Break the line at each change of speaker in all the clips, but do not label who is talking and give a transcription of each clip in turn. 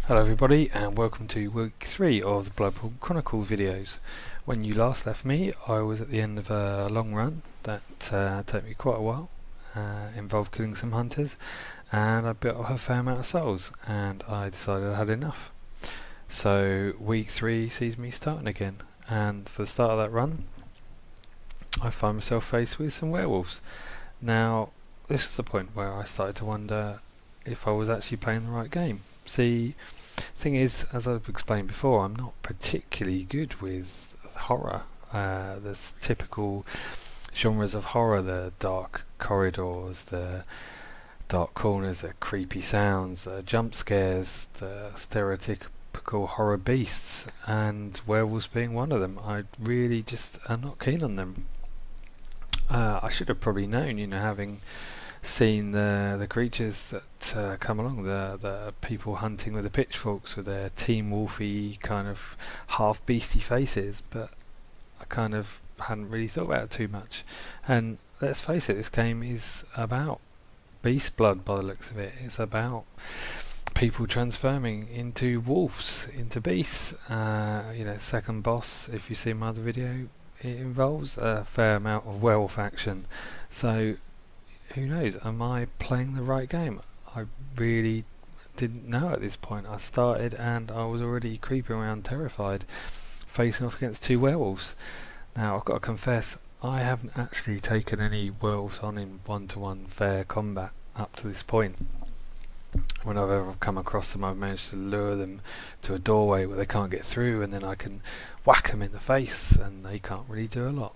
Hello everybody and welcome to week 3 of the Bloodborne Chronicles videos. When you last left me, I was at the end of a long run that took me quite a while, involved killing some hunters, and I built up a fair amount of souls, and I decided I had enough. So week 3 sees me starting again, and for the start of that run I find myself faced with some werewolves. Now this is the point where I started to wonder if I was actually playing the right game. See, thing is, as I've explained before, I'm not particularly good with horror. There's typical genres of horror: the dark corridors, the dark corners, the creepy sounds, the jump scares, the stereotypical horror beasts, and werewolves being one of them. I really just am not keen on them. I should have probably known, having seen the creatures that come along, the people hunting with the pitchforks with their Team Wolfy kind of half beastie faces, but I kind of hadn't really thought about it too much. And let's face it, this game is about beast blood by the looks of it. It's about people transforming into wolves, into beasts. Second boss, if you see my other video, it involves a fair amount of werewolf action. So who knows, am I playing the right game? I really didn't know at this point. I started and I was already creeping around terrified, facing off against two werewolves. Now I've got to confess, I haven't actually taken any werewolves on in one-to-one fair combat up to this point. When I've ever come across them, I've managed to lure them to a doorway where they can't get through, and then I can whack them in the face and they can't really do a lot.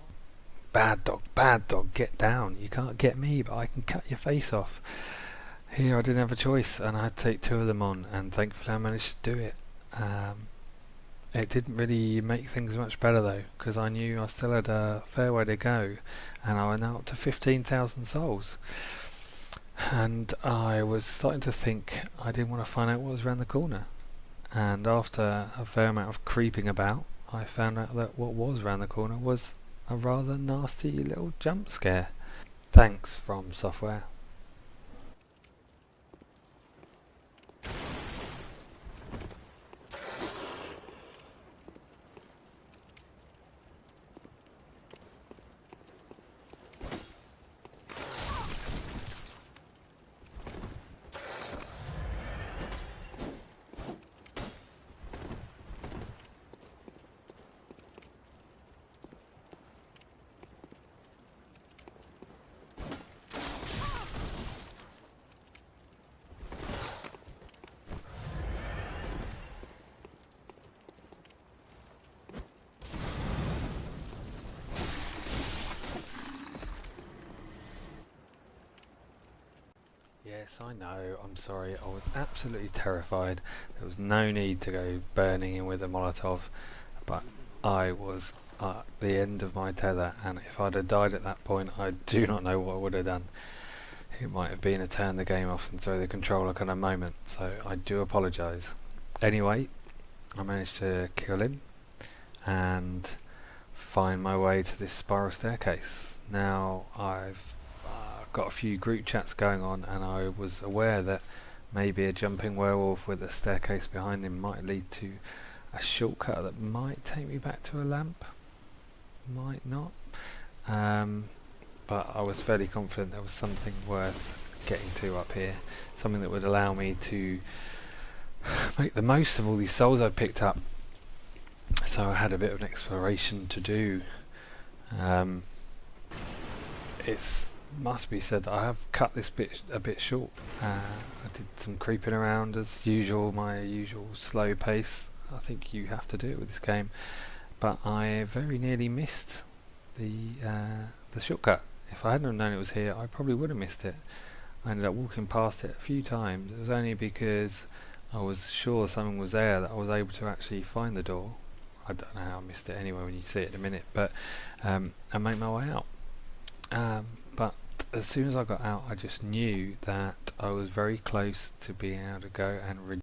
Bad dog, get down. You can't get me, but I can cut your face off. Here I didn't have a choice, and I had to take two of them on, and thankfully I managed to do it. It didn't really make things much better though, because I knew I still had a fair way to go, and I was now up to 15,000 souls. And I was starting to think I didn't want to find out what was around the corner. And after a fair amount of creeping about, I found out that what was around the corner was a rather nasty little jump scare. Thanks from software. Yes, I know, I'm sorry, I was absolutely terrified. There was no need to go burning in with a Molotov, but I was at the end of my tether, and if I'd have died at that point, I do not know what I would have done. It might have been a turn the game off and throw the controller kind of moment, so I do apologise. Anyway, I managed to kill him and find my way to this spiral staircase. Now I've got a few group chats going on, and I was aware that maybe a jumping werewolf with a staircase behind him might lead to a shortcut that might take me back to a lamp. Might not. But I was fairly confident there was something worth getting to up here. Something that would allow me to make the most of all these souls I'd picked up. So I had a bit of an exploration to do. It must be said that I have cut this bit a bit short. I did some creeping around as usual, my usual slow pace. I think you have to do it with this game, but I very nearly missed the shortcut. If I hadn't known it was here, I probably would have missed it. I ended up walking past it a few times. It was only because I was sure something was there that I was able to actually find the door. I don't know how I missed it anyway when you see it in a minute, but I made my way out. But as soon as I got out, I just knew that I was very close to being able to go and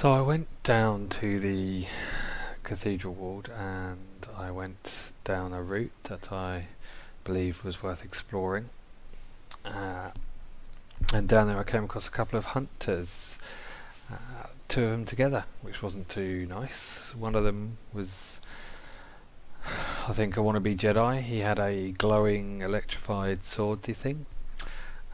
So I went down to the cathedral ward and I went down a route that I believed was worth exploring. And down there I came across a couple of hunters, two of them together, which wasn't too nice. One of them was, I think, a wannabe Jedi. He had a glowing electrified swordy thing,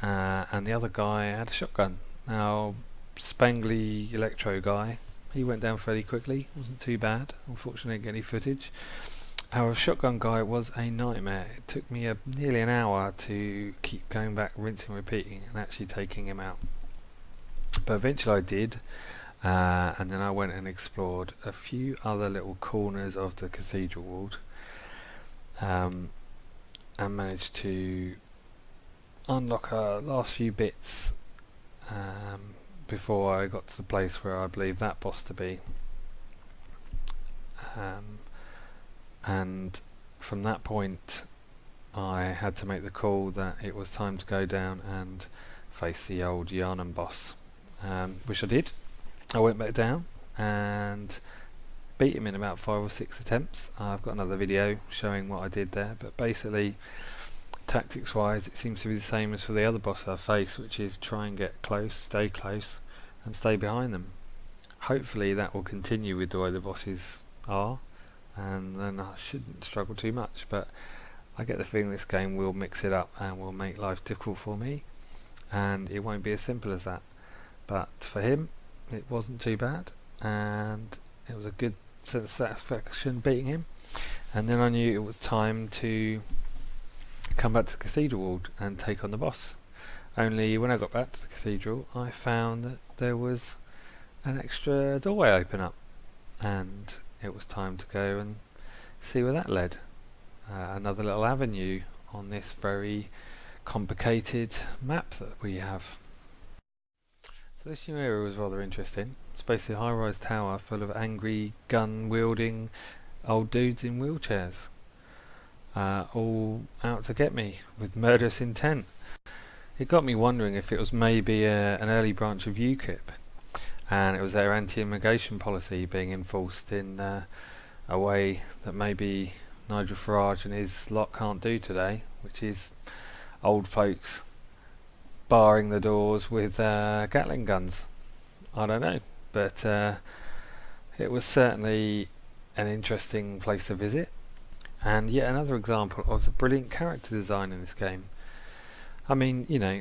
and the other guy had a shotgun. Now, spangly electro guy, he went down fairly quickly, wasn't too bad. Unfortunately, I didn't get any footage. Our shotgun guy was a nightmare. It took me nearly an hour to keep going back, rinsing, repeating, and actually taking him out. But eventually I did, and then I went and explored a few other little corners of the cathedral ward, and managed to unlock our last few bits before I got to the place where I believe that boss to be. And from that point I had to make the call that it was time to go down and face the old Yharnam boss, which I did. I went back down and beat him in about 5 or 6 attempts. I've got another video showing what I did there, but basically tactics wise it seems to be the same as for the other boss I face, which is try and get close, stay close and stay behind them. Hopefully that will continue with the way the bosses are, and then I shouldn't struggle too much, but I get the feeling this game will mix it up and will make life difficult for me, and it won't be as simple as that. But for him it wasn't too bad, and it was a good sense of satisfaction beating him. And then I knew it was time to come back to the cathedral ward and take on the boss. Only when I got back to the cathedral I found that there was an extra doorway open up, and it was time to go and see where that led. Another little avenue on this very complicated map that we have. So this new area was rather interesting. It's basically a high-rise tower full of angry, gun-wielding old dudes in wheelchairs, all out to get me with murderous intent. It got me wondering if it was maybe an early branch of UKIP, and it was their anti-immigration policy being enforced in a way that maybe Nigel Farage and his lot can't do today, which is old folks barring the doors with Gatling guns. I don't know, but it was certainly an interesting place to visit, and yet another example of the brilliant character design in this game. I mean, you know,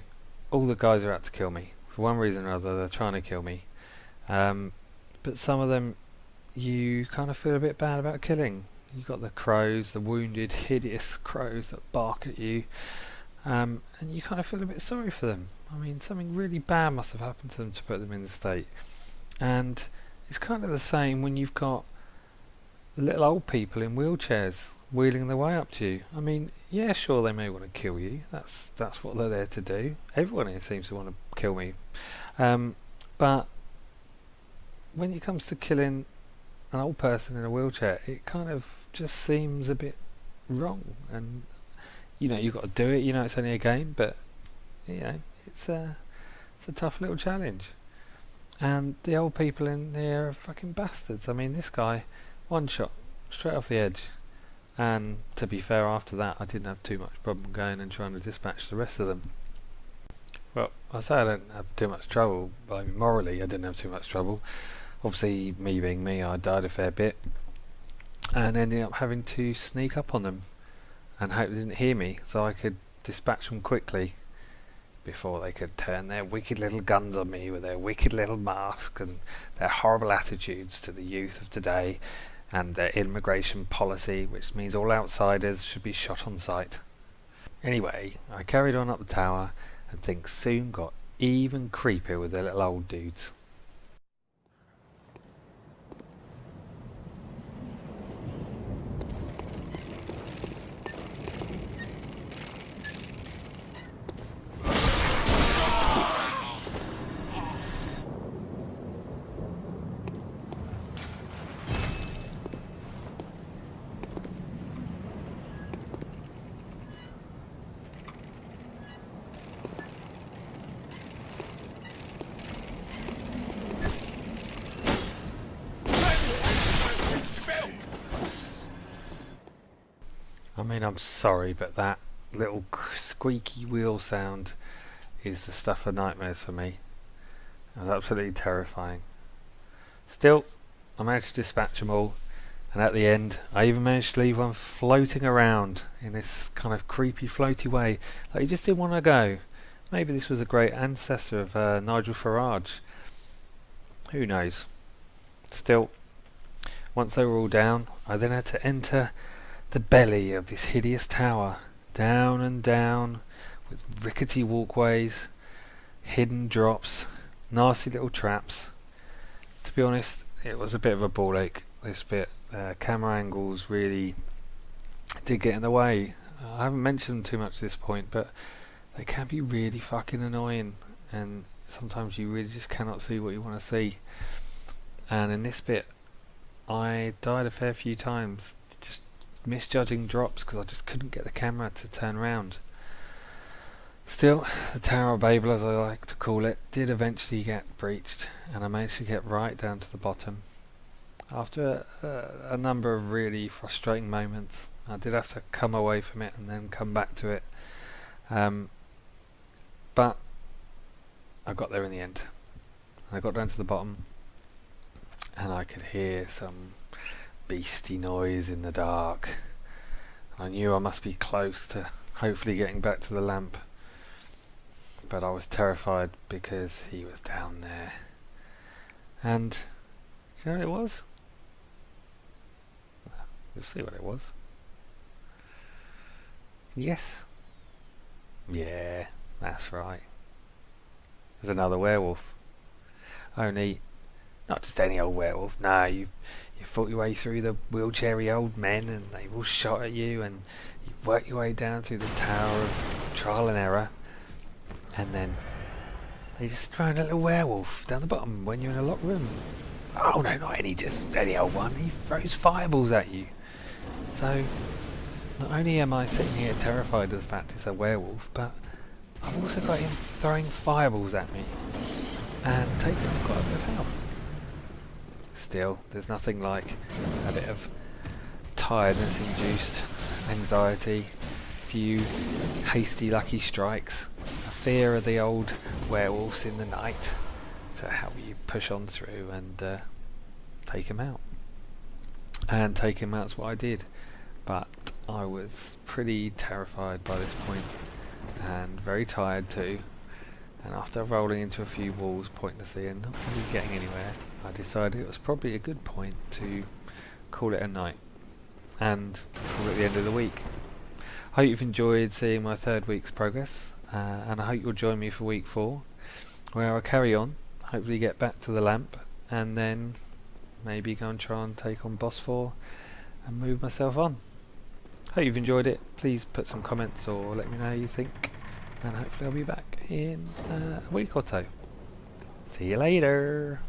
all the guys are out to kill me. For one reason or other, they're trying to kill me. But some of them you kind of feel a bit bad about killing. You've got the crows, the wounded, hideous crows that bark at you, and you kind of feel a bit sorry for them. I mean, something really bad must have happened to them to put them in the state. And it's kind of the same when you've got little old people in wheelchairs wheeling their way up to you. I mean, yeah, sure, they may want to kill you. That's what they're there to do. Everyone here seems to want to kill me. But when it comes to killing an old person in a wheelchair, it kind of just seems a bit wrong. And you know, you've got to do it. You know, it's only a game, but you know, it's a tough little challenge. And the old people in here are fucking bastards. I mean, this guy, one shot straight off the edge. And to be fair, after that I didn't have too much problem going and trying to dispatch the rest of them. Well, I say I don't have too much trouble, but I mean, morally I didn't have too much trouble. Obviously, me being me, I died a fair bit and ended up having to sneak up on them and hope they didn't hear me so I could dispatch them quickly before they could turn their wicked little guns on me with their wicked little masks and their horrible attitudes to the youth of today and their immigration policy, which means all outsiders should be shot on sight. Anyway, I carried on up the tower and things soon got even creepier with the little old dudes. I mean, I'm sorry, but that little squeaky wheel sound is the stuff of nightmares for me. It was absolutely terrifying. Still, I managed to dispatch them all, and at the end, I even managed to leave one floating around in this kind of creepy floaty way, like he just didn't want to go. Maybe this was a great ancestor of Nigel Farage. Who knows? Still, once they were all down, I then had to enter the belly of this hideous tower, down and down, with rickety walkways, hidden drops, nasty little traps. To be honest, it was a bit of a ball ache, this bit. Camera angles really did get in the way. I haven't mentioned them too much at this point, but they can be really fucking annoying, and sometimes you really just cannot see what you want to see. And in this bit, I died a fair few times, just misjudging drops because I just couldn't get the camera to turn around. Still, the Tower of Babel, as I like to call it, did eventually get breached, and I managed to get right down to the bottom. After a number of really frustrating moments, I did have to come away from it and then come back to it. But I got there in the end. I got down to the bottom, and I could hear some beastie noise in the dark. I knew I must be close to hopefully getting back to the lamp. But I was terrified because he was down there. And do you know what it was? Well, you'll see what it was. Yes. Yeah, that's right. There's another werewolf. Only not just any old werewolf. No, you fought your way through the wheelchairy old men, and they all shot at you, and you worked your way down through the tower of trial and error. And then they just throw in a little werewolf down the bottom when you're in a locked room. Oh no, not just any old one. He throws fireballs at you. So not only am I sitting here terrified of the fact it's a werewolf, but I've also got him throwing fireballs at me and taking quite a bit of health. Still, there's nothing like a bit of tiredness-induced anxiety, a few hasty lucky strikes, a fear of the old werewolves in the night to help you push on through and take him out. And take him out's what I did, but I was pretty terrified by this point and very tired too. And after rolling into a few walls pointlessly and not really getting anywhere, I decided it was probably a good point to call it a night and call it the end of the week. I hope you've enjoyed seeing my third week's progress, and I hope you'll join me for week 4, where I'll carry on, hopefully get back to the lamp, and then maybe go and try and take on boss 4 and move myself on. Hope you've enjoyed it. Please put some comments or let me know how you think, and hopefully I'll be back in a week or 2. See you later.